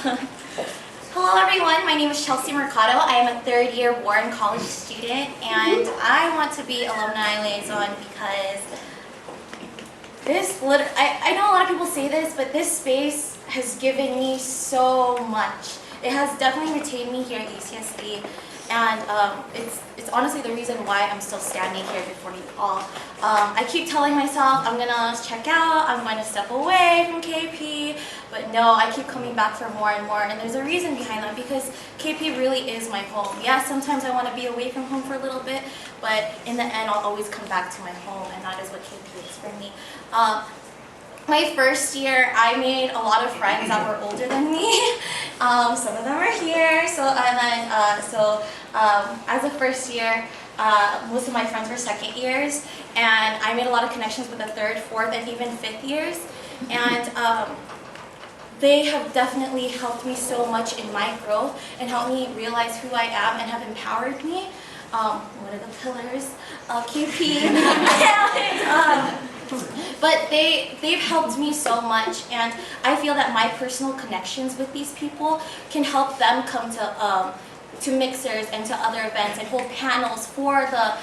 Hello everyone, my name is Chelsea Mercado. I am a third-year Warren College student, and I want to be Alumni Liaison because I know a lot of people say this, but this space has given me so much. It has definitely retained me here at UCSD, and it's honestly the reason why I'm still standing here before you all. I keep telling myself I'm gonna check out, I'm going to step away from KP, but no, I keep coming back for more and more, and there's a reason behind that, because KP really is my home. Yes, sometimes I want to be away from home for a little bit, but in the end I'll always come back to my home, and that is what KP is for me. My first year, I made a lot of friends that were older than me. Some of them are here. As a first year, most of my friends were second years, and I made a lot of connections with the third, fourth, and even fifth years. And they have definitely helped me so much in my growth and helped me realize who I am and have empowered me. One of the pillars of KP. But they've helped me so much, and I feel that my personal connections with these people can help them come to mixers and to other events and hold panels for the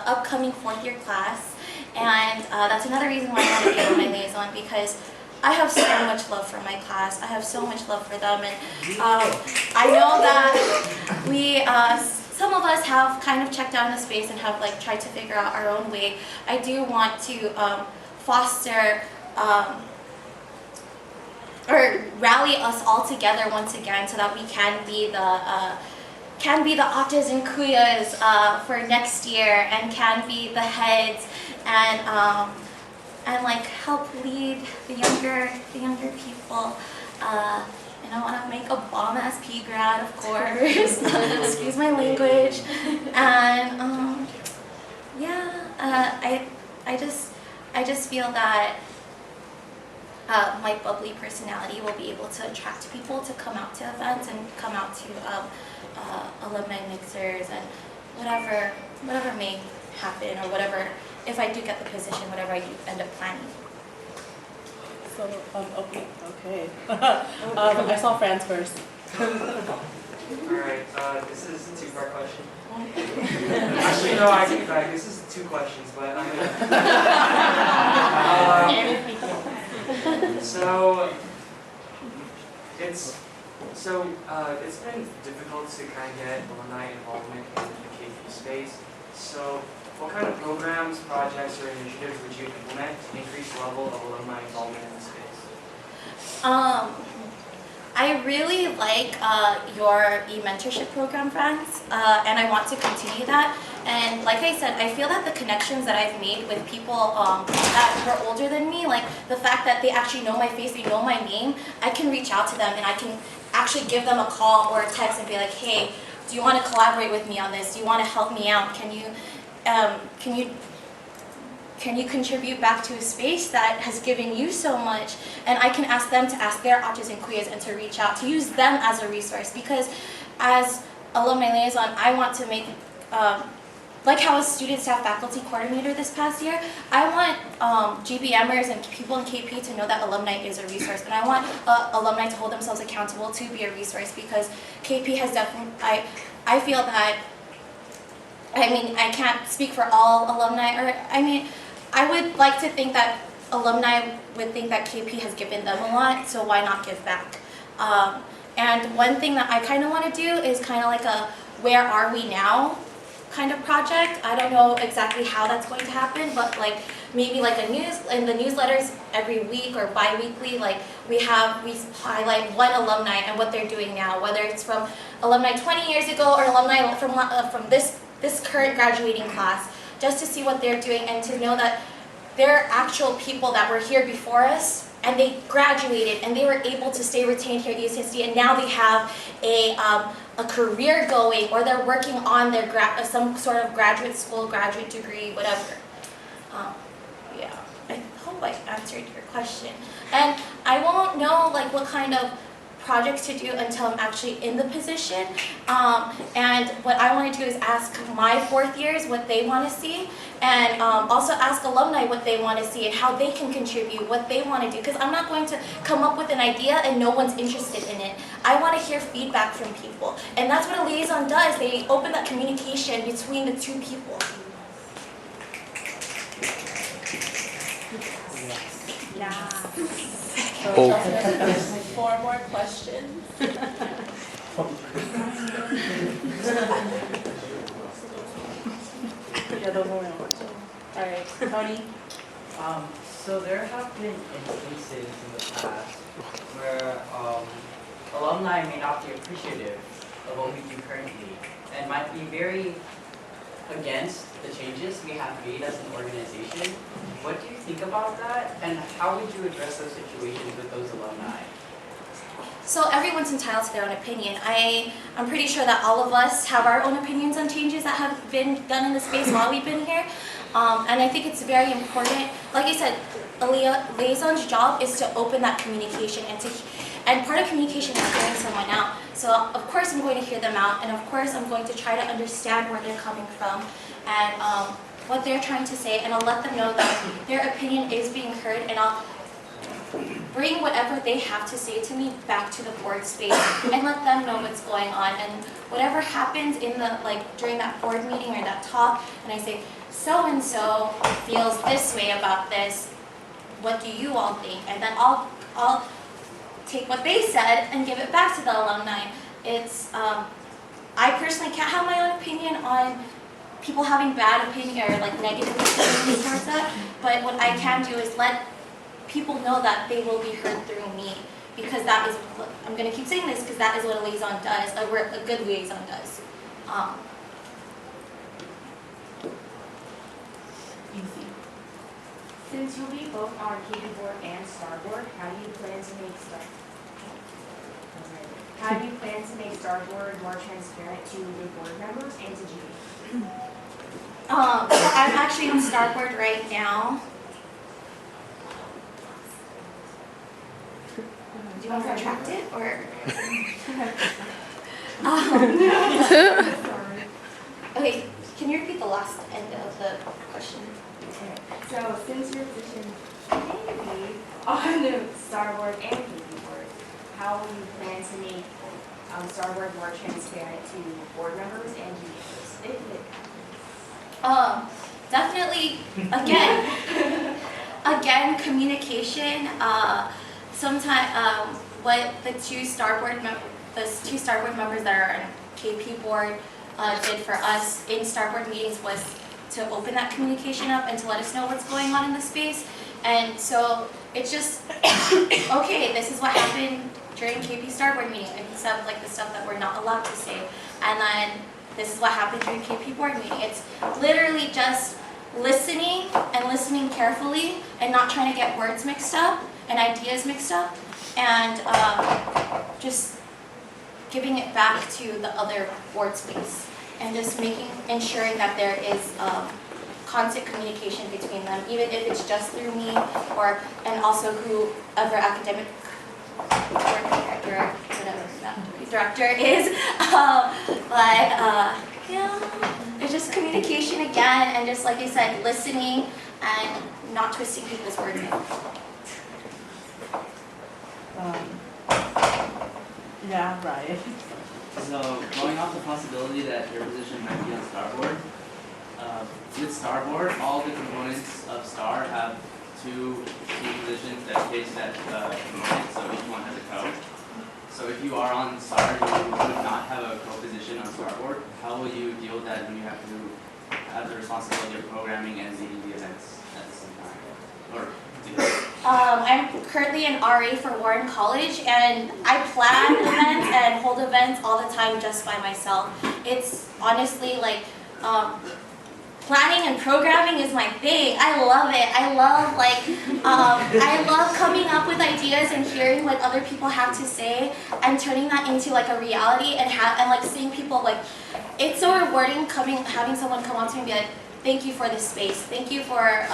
upcoming fourth year class. And that's another reason why I want to be on my liaison, because I have so much love for my class. I have so much love for them, and I know that some of us have kind of checked out in the space and have tried to figure out our own way. I do want to foster or rally us all together once again, so that we can be the Atas and Kuyas for next year, and can be the heads, and help lead the younger people. And I want to make a bomb-ass P grad, of course. Excuse my language. And I just feel that my bubbly personality will be able to attract people to come out to events and come out to alumni mixers and whatever may happen, or whatever, if I do get the position, whatever I do end up planning. So, okay. I saw Fran's first. Alright, this is a two-part question. Actually, no, I take it back. This is two questions, but I'm it's been difficult to kind of get alumni involvement in the KP space. So, what kind of programs, projects, or initiatives would you implement to increase the level of alumni involvement in the space? I really like your e-mentorship program, friends, and I want to continue that. And like I said, I feel that the connections that I've made with people that are older than me, like the fact that they actually know my face, they know my name, I can reach out to them and I can actually give them a call or a text and be like, hey, do you want to collaborate with me on this? Do you want to help me out? Can you contribute back to a space that has given you so much? And I can ask them to ask their Atas and Kuyas and to reach out, to use them as a resource, because as alumni liaison, I want to make, like how a student staff faculty coordinator this past year, I want GBMers and people in KP to know that alumni is a resource, and I want alumni to hold themselves accountable to be a resource, because KP has definitely, I feel that, I can't speak for all alumni, I would like to think that alumni would think that KP has given them a lot, so why not give back? And one thing that I kind of want to do is kind of like a where are we now kind of project. I don't know exactly how that's going to happen, but maybe in the newsletters every week or bi-weekly, we highlight one alumni and what they're doing now, whether it's from alumni 20 years ago or alumni from this current graduating class, just to see what they're doing and to know that they're actual people that were here before us, and they graduated and they were able to stay retained here at UCSD, and now they have a career going, or they're working on their some sort of graduate school, graduate degree, whatever. Yeah, I hope I answered your question. And I won't know what kind of projects to do until I'm actually in the position. And what I want to do is ask my fourth years what they want to see, and also ask alumni what they want to see and how they can contribute, what they want to do. Because I'm not going to come up with an idea and no one's interested in it. I want to hear feedback from people. And that's what a liaison does. They open that communication between the two people. Yeah. Oh. So, 4 more questions. Yeah, those were my questions. All right, Tony. So there have been instances in the past where alumni may not be appreciative of what we do currently and might be very against the changes we have made as an organization. What do you think about that, and how would you address those situations with those alumni? So everyone's entitled to their own opinion. I'm pretty sure that all of us have our own opinions on changes that have been done in the space while we've been here. And I think it's very important. Like I said, a liaison's job is to open that communication and part of communication is hearing someone out. So of course I'm going to hear them out, and of course I'm going to try to understand where they're coming from and what they're trying to say, and I'll let them know that their opinion is being heard, and I'll bring whatever they have to say to me back to the board space and let them know what's going on. And whatever happens in the during that board meeting or that talk, and I say, so and so feels this way about this. What do you all think? And then I'll take what they said and give it back to the alumni. It's I personally can't have my own opinion on people having bad opinion or negative opinions towards that. But what I can do is let people know that they will be heard through me, because that is, I'm going to keep saying this because that is what a liaison does, a good liaison does. Easy. Since you'll be both on KP board and Star board, how do you plan to make Star board more transparent to the board members and to GP? So I'm actually on Star board right now. Do you want to retract it or? Okay, can you repeat the last end of the question? So since your position may be on the Star board and KP board, how will you plan to make Star board more transparent to board members and GPs? Definitely, again, communication. Sometimes, what the two Star board members that are on KP board did for us in Star board meetings was to open that communication up and to let us know what's going on in the space. And so it's just, okay, this is what happened during KP Star board meeting, except the stuff that we're not allowed to say. And then this is what happened during KP board meeting. It's literally just listening and listening carefully and not trying to get words mixed up and ideas mixed up, and just giving it back to the other board space, and just ensuring that there is constant communication between them, even if it's just through me and also whoever academic coordinator, whatever that director is. Yeah, it's just communication again, and just like I said, listening and not twisting people's words. Yeah, Ryan. So, going off the possibility that your position might be on Starboard, with Starboard, all the components of Star have two key positions dedicated to that component, so each one has a co. So if you are on Star, you would not have a co-position on Starboard. How will you deal with that when you have to have the responsibility of programming and leading the events at the same time? Or I'm currently an RA for Warren College, and I plan events and hold events all the time just by myself. It's honestly planning and programming is my thing. I love it. I love coming up with ideas and hearing what other people have to say and turning that into a reality and seeing people it's so rewarding having someone come up to me and be like, thank you for this space. Thank you for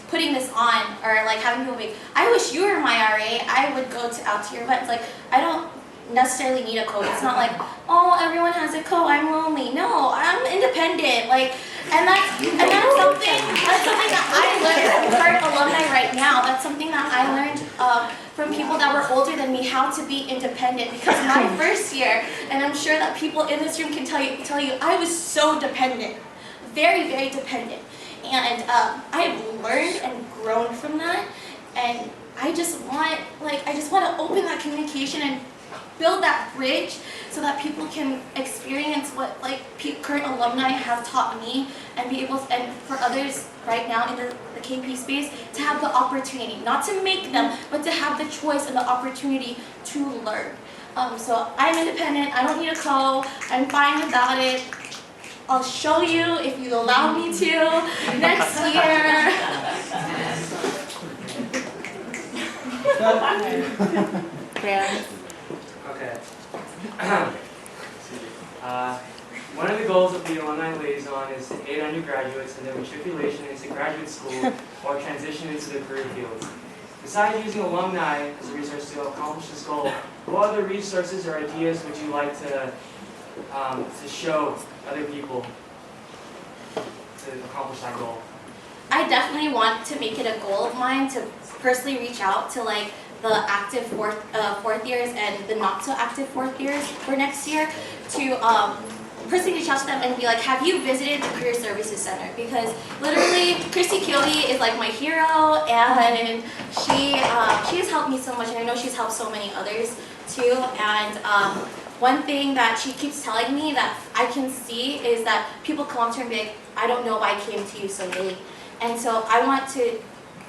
putting this on, or having people be, I wish you were my RA. I would go out to your events. I don't necessarily need a coach. It's not like, oh, everyone has a coach, I'm lonely. No, I'm independent. Like, and that's something that I learned from current alumni right now. That's something that I learned from people that were older than me, how to be independent. Because my first year, and I'm sure that people in this room can tell you, I was so dependent, very, very dependent. And I've learned and grown from that, and I just want to open that communication and build that bridge so that people can experience what current alumni have taught me, and be able and for others right now in the KP space to have the opportunity, not to make them, but to have the choice and the opportunity to learn. So I'm independent. I don't need a co. I'm fine without it. I'll show you if you allow me to next year. Okay. One of the goals of the Alumni Liaison is to aid undergraduates in their matriculation into graduate school or transition into the career fields. Besides using alumni as a resource to accomplish this goal, what other resources or ideas would you like to show other people to accomplish that goal? I definitely want to make it a goal of mine to personally reach out to the active fourth years and the not so active fourth years for next year, to personally reach out to them and be like, have you visited the Career Services Center? Because literally, Christy Keeley is like my hero, and she has helped me so much, and I know she's helped so many others too. And one thing that she keeps telling me that I can see is that people come up to her and be like, I don't know why I came to you so late. And so I want to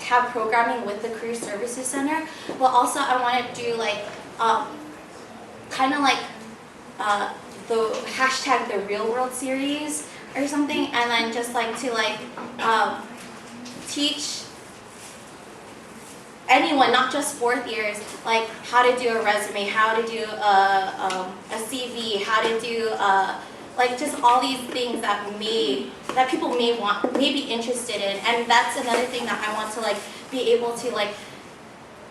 have programming with the Career Services Center, but also I want to do kind of like the hashtag the Real World series or something, and then just to teach anyone, not just fourth years, like how to do a resume, how to do a CV, how to do just all these things that people may be interested in. And that's another thing that I want to be able to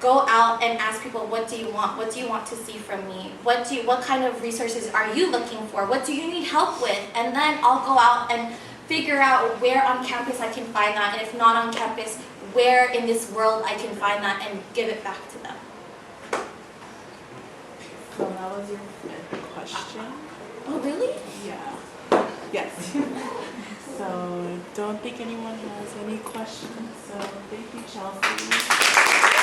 go out and ask people, what do you want? What do you want to see from me? What kind of resources are you looking for? What do you need help with? And then I'll go out and figure out where on campus I can find that, and if not on campus, where in this world I can find that and give it back to them. So that was your fifth question? Oh, really? Yeah. Yes. So don't think anyone has any questions. So thank you, Chelsea.